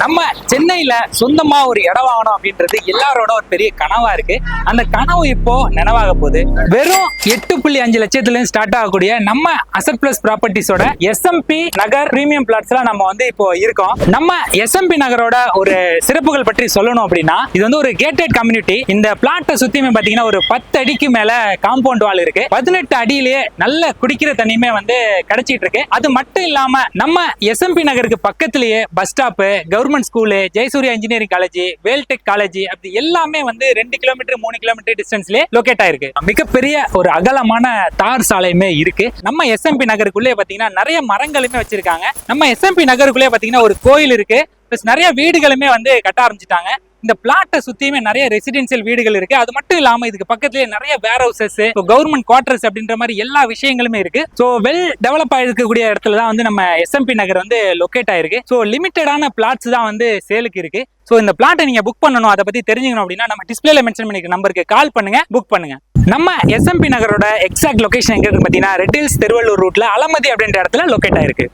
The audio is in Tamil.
நம்ம சென்னையில சொந்தமா ஒரு இடம் வாங்கணும் அப்படின்றது எல்லாரோட ஒரு பெரிய கனவா இருக்கு. அந்த கனவு இப்போ நினைவாக போகுது. வெறும் 8.5 லட்சத்துல இருந்து ஸ்டார்ட் ஆகக்கூடிய நம்ம அசட் பிளஸ் ப்ராப்பர்ட்டிஸோட எஸ்எம்பி நகர் பிரீமியம் பிளாட்ஸ்ல நம்ம இப்போ இருக்கோம். நம்ம எஸ்எம்பி நகரோட ஒரு சிறப்புகள் பற்றி சொல்லணும் அப்படின்னா, இது ஒரு கேட்டட் கம்யூனிட்டி. இந்த பிளாட்டை சுத்தியுமே பாத்தீங்கன்னா ஒரு 10 அடிக்கு மேல காம்பவுண்ட் வால் இருக்கு. 18 அடியிலேயே நல்ல குடிக்கிற தண்ணியுமே கிடைச்சிட்டு இருக்கு. அது மட்டும் இல்லாம நம்ம எஸ்எம்பி நகருக்கு பக்கத்திலேயே bus stop, government school, Jayasurya engineering college, Veltech college அப்படி எல்லாமே 2 கிலோமீட்டர் 3 கிலோமீட்டர் டிஸ்டன்ஸ்லயே லொகேட் ஆயிருக்கு. மிகப்பெரிய ஒரு அகலமான தார் சாலையுமே இருக்கு. நம்ம எஸ்எம்பி நகருக்குள்ளே பாத்தீங்கன்னா நிறைய மரங்களுமே வச்சிருக்காங்க. நம்ம எஸ்எம்பி நகருக்குள்ளே பாத்தீங்கன்னா ஒரு கோயில் இருக்கு. நிறைய வீடுகளுமே கட்ட ஆரம்பிச்சிட்டாங்க. இந்த பிளாட்டை சுத்தியுமே நிறைய ரெசிடென்சியல் வீடுகள் இருக்கு. அது மட்டும் இல்லாம இதுக்கு பக்கத்துலயே நிறைய வேர் ஹவுசஸ், கவர்மெண்ட் குவார்டர்ஸ் அப்படின்ற மாதிரி எல்லா விஷயங்களுமே இருக்கு. சோ வெல் டெவலப் ஆயிருக்கக்கூடிய இடத்துல தான் நம்ம எஸ்எம்பி நகர் லொகேட் ஆயிருக்கு. சோ லிமிட்டடான பிளாட்ஸ் தான் சேலுக்கு இருக்கு. சோ இந்த பிளாட்டை நீங்க புக் பண்ணணும், அதை பத்தி தெரிஞ்சுக்கணும் அப்படின்னா நம்ம டிஸ்பிளேல மென்ஷன் பண்ணிருக்க நம்பருக்கு கால் பண்ணுங்க, புக் பண்ணுங்க. நம்ம எஸ்எம்பி நகரோட எக்ஸாக்ட் லொகேஷன் எங்க இருக்கு பாத்தீங்கன்னா, ரெட் ஹில்ஸ் திருவள்ளூர் ரூட்ல அலமதி அப்படின்ற இடத்துல லொகேட் ஆயிருக்கு.